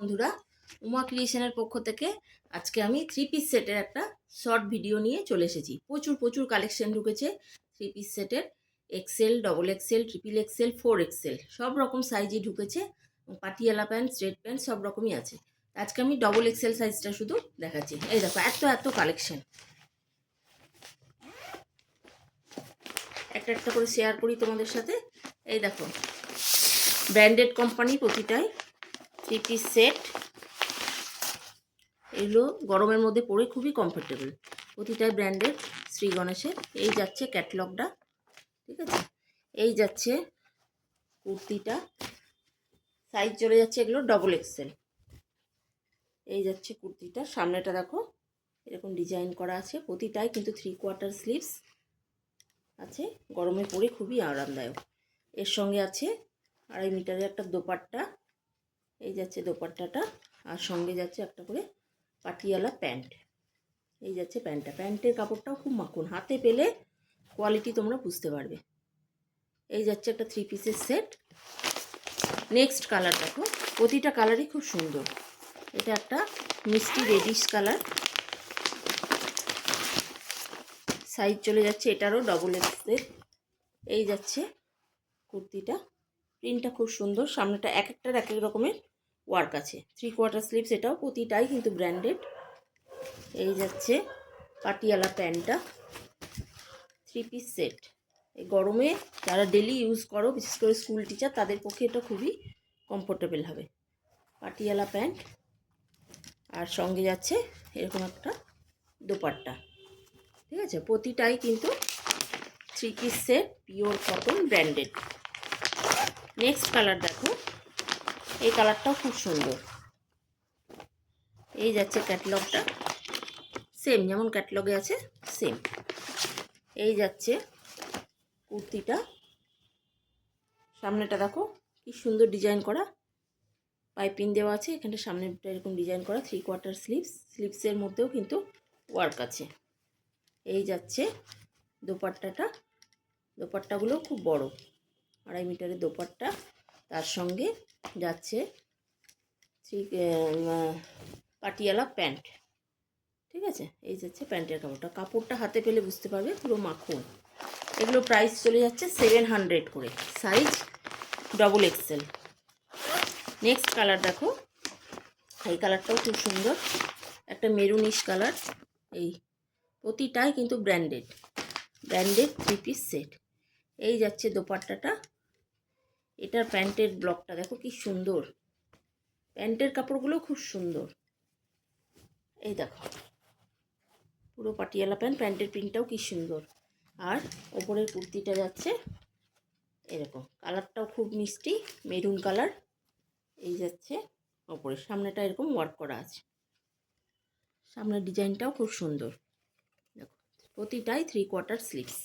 বন্ধুরা, উমা ক্রিয়েশনের পক্ষ থেকে আজকে আমি থ্রি পিস সেটের একটা শর্ট ভিডিও নিয়ে চলে এসেছি। প্রচুর প্রচুর কালেকশন ঢুকেছে থ্রি পিস সেটের। XL, double XL, triple XL, 4XL সব রকম সাইজই ঢুকেছে। পাটিয়ালা প্যান্ট, স্ট্রেট প্যান্ট সব রকমই আছে। আজকে আমি ডবল এক্সেল সাইজটা শুধু দেখাচ্ছি। এই দেখো, এত এত কালেকশন। একটা একটা করে শেয়ার করি তোমাদের সাথে। এই দেখো, ব্র্যান্ডেড কোম্পানি প্রতিটাই থ্রি পিস সেট। এগুলো গরমের মধ্যে পরে খুবই কমফোর্টেবল। প্রতিটাই ব্র্যান্ডের শ্রী গণেশের। এই যাচ্ছে ক্যাটলগটা, ঠিক আছে। এই যাচ্ছে কুর্তিটা, সাইজ চলে যাচ্ছে এগুলো ডবল এক্সেল। এই যাচ্ছে কুর্তিটা, সামনেটা দেখো এরকম ডিজাইন করা আছে। প্রতিটাই কিন্তু 3/4 স্লিভস আছে, গরমে পরে খুবই আরামদায়ক। এর সঙ্গে আছে 2.5 মিটারের একটা দোপাট্টা। এই যাচ্ছে দোপাট্টাটা, আর সঙ্গে যাচ্ছে একটা করে পাটিয়ালা প্যান্ট। এই যাচ্ছে প্যান্টটা, প্যান্টের কাপড়টাও খুব মাখন, হাতে পেলে কোয়ালিটি তোমরা বুঝতে পারবে। এই যাচ্ছে একটা থ্রি পিসের সেট। নেক্সট কালার দেখো, প্রতিটা কালারই খুব সুন্দর। এটা একটা মিষ্টি রেডিশ কালার, সাইজ চলে যাচ্ছে এটারও ডবল এক্সেল। এই যাচ্ছে কুর্তিটা, প্রিন্টটা খুব সুন্দর। সামনেটা এক একটার এক এক রকমের ওয়ার্ক আছে। 3/4 স্লিভস, এটাও প্রতিটাই কিন্তু ব্র্যান্ডেড। এই যাচ্ছে পাটিয়ালা প্যান্টটা, থ্রি পিস সেট। এই গরমে যারা ডেলি ইউজ করো, বিশেষ করে স্কুল টিচার, তাদের পক্ষে এটা খুবই কমফোর্টেবল হবে। পাটিয়ালা প্যান্ট, আর সঙ্গে যাচ্ছে এরকম একটা দোপাট্টা, ঠিক আছে। প্রতিটাই কিন্তু three piece set, pure cotton, branded. Next colour দেখো, এই কালারটাও খুব সুন্দর। এই যাচ্ছে ক্যাটলগটা, সেম যেমন ক্যাটলগে আছে সেম। এই যাচ্ছে কুর্তিটা, সামনেটা দেখো কি সুন্দর ডিজাইন করা, পাইপিং দেওয়া আছে। এখানটা সামনেটা এরকম ডিজাইন করা, 3/4 স্লিভস। স্লিভসের মধ্যেও কিন্তু ওয়ার্ক আছে। এই যাচ্ছে দোপাট্টাটা, দোপাট্টাগুলো খুব বড়, 2.5 মিটারের দোপাট্টা। তার সঙ্গে যাচ্ছে পাটিয়ালা প্যান্ট, ঠিক আছে। এই যাচ্ছে প্যান্টের কাপড়টা, কাপড়টা হাতে পেলে বুঝতে পারবে পুরো মাখন। এগুলো প্রাইস চলে যাচ্ছে 700 করে, size double XL. Next colour দেখো, এই কালারটাও খুব সুন্দর, একটা মেরুনিশ কালার। এই প্রতিটাই কিন্তু ব্র্যান্ডেড থ্রি পিস সেট। এই যাচ্ছে দোপাট্টাটা, এটার প্যান্টের ব্লকটা দেখো কি সুন্দর, প্যান্টের কাপড়গুলো খুব সুন্দর। এই দেখো পুরো পাটিয়ালা প্যান্ট, প্যান্টের প্রিন্টটাও কি সুন্দর। আর ওপরের কুর্তিটা যাচ্ছে এরকম, কালারটাও খুব মিষ্টি মেরুন কালার। এই যাচ্ছে ওপরের, সামনেটা এরকম ওয়ার্ক করা আছে, সামনের ডিজাইনটাও খুব সুন্দর। দেখো প্রতিটাই 3/4 স্লিভস,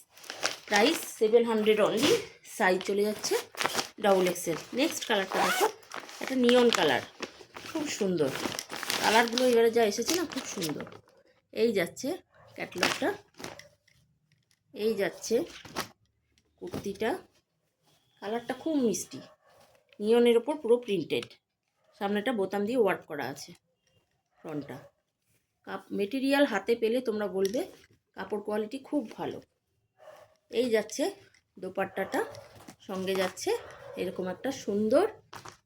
প্রাইস 700 অনলি, সাইজ চলে যাচ্ছে ডবল এক্সেল। নেক্সট কালারটা দেখো, একটা নিয়ন কালার, খুব সুন্দর কালারগুলো এবারে যা এসেছে না, খুব সুন্দর। এই যাচ্ছে ক্যাটলগটা, এই যাচ্ছে কুর্তিটা, কালারটা খুব মিষ্টি, নিয়নের ওপর পুরো প্রিন্টেড। সামনেটা বোতাম দিয়ে ওয়ার্ক করা আছে, ফ্রন্টটা। মেটেরিয়াল হাতে পেলে তোমরা বলবে কাপড় কোয়ালিটি খুব ভালো। এই যাচ্ছে দোপাট্টাটা, সঙ্গে যাচ্ছে এরকম একটা সুন্দর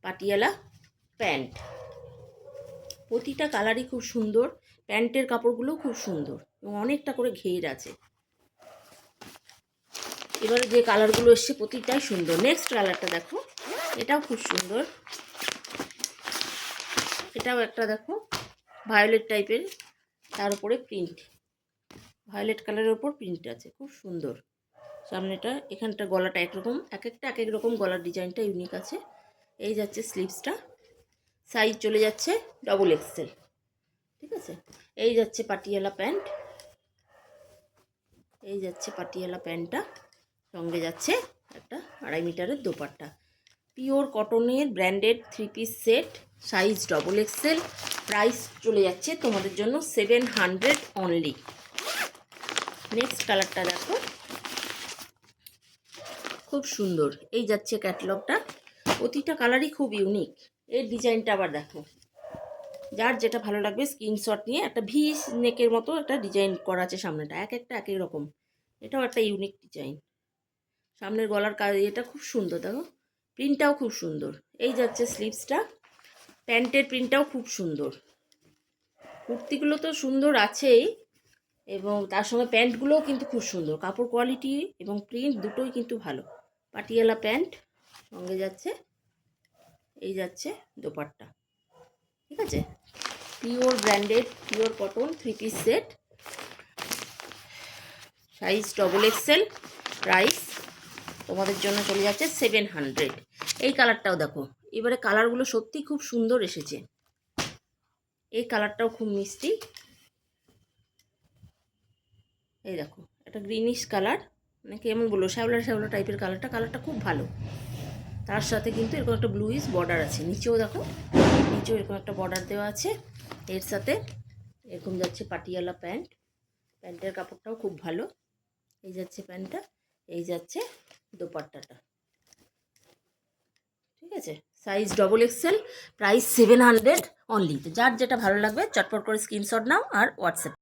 পাটিয়ালা প্যান্ট। প্রতিটা কালারই খুব সুন্দর, প্যান্টের কাপড়গুলোও খুব সুন্দর এবং অনেকটা করে ঘের আছে। এবারে যে কালারগুলো এসছে প্রতিটাই সুন্দর। নেক্সট কালারটা দেখো, এটাও খুব সুন্দর। এটাও একটা দেখো ভায়োলেট টাইপের, তার উপরে প্রিন্ট, ভায়োলেট কালারের ওপর প্রিন্ট আছে, খুব সুন্দর। সামনেটা এখানটা গলাটা একরকম, এক একটা এক এক রকম গলার ডিজাইনটা ইউনিক আছে। এই যাচ্ছে স্লিভসটা, সাইজ চলে যাচ্ছে ডবল এক্সেল, ঠিক আছে। এই যাচ্ছে পাটিয়ালা প্যান্ট, এই যাচ্ছে পাটিয়ালা প্যান্টটা, সঙ্গে যাচ্ছে একটা 2.5 মিটারের দোপাট্টা। পিওর কটনের branded three piece set, size double XL, price চলে যাচ্ছে তোমাদের জন্য 700 অনলি। নেক্সট কালারটা দেখো, খুব সুন্দর। এই যাচ্ছে ক্যাটালগটা, প্রতিটা কালারই খুব ইউনিক। এর ডিজাইনটা আবার দেখো, যার যেটা ভালো লাগবে স্ক্রিনশট নিয়ে, একটা ভি নেকের মতো একটা ডিজাইন করা আছে সামনেটা, এক একটা এক এক রকম। এটাও একটা ইউনিক ডিজাইন। সামনের গলার কাজ এটা খুব সুন্দর, দেখো প্রিন্টটাও খুব সুন্দর। এই যাচ্ছে স্লিভসটা, প্যান্টের প্রিন্টটাও খুব সুন্দর। কুর্তিগুলো তো সুন্দর আছেই, এবং তার সঙ্গে প্যান্টগুলোও কিন্তু খুব সুন্দর, কাপড় কোয়ালিটি এবং প্রিন্ট দুটোই কিন্তু ভালো। পাটিয়ালা প্যান্ট সঙ্গে যাচ্ছে, এই যাচ্ছে দোপাট্টা। ঠিক আছে, pure branded pure cotton 3 piece set, size XXL, price তোমাদের জন্য চলে যাচ্ছে 700। এই কালারটাও দেখো, এবারে কালারগুলো সত্যি খুব সুন্দর এসেছে। এই কালারটাও খুব মিষ্টি, এই দেখো একটা গ্রিনিশ কালার, মানে কেমন বলবো, শ্যাওলা শ্যাওলা টাইপের কালারটা খুব ভালো। তার সাথে কিন্তু এরকম একটা ব্লুইশ বর্ডার আছে, নিচেও দেখো, নিচেও এরকম একটা বর্ডার দেওয়া আছে। এর সাথে এরকম যাচ্ছে পাটিয়ালা প্যান্ট, প্যান্টের কাপড়টাও খুব ভালো। এই যাচ্ছে প্যান্টটা, এই যাচ্ছে দোপাট্টাটা। ঠিক আছে, সাইজ XXL, প্রাইস 700 অনলি। তো যার যেটা ভালো লাগবে চটপট করে স্ক্রিনশট নাও আর হোয়াটসঅ্যাপ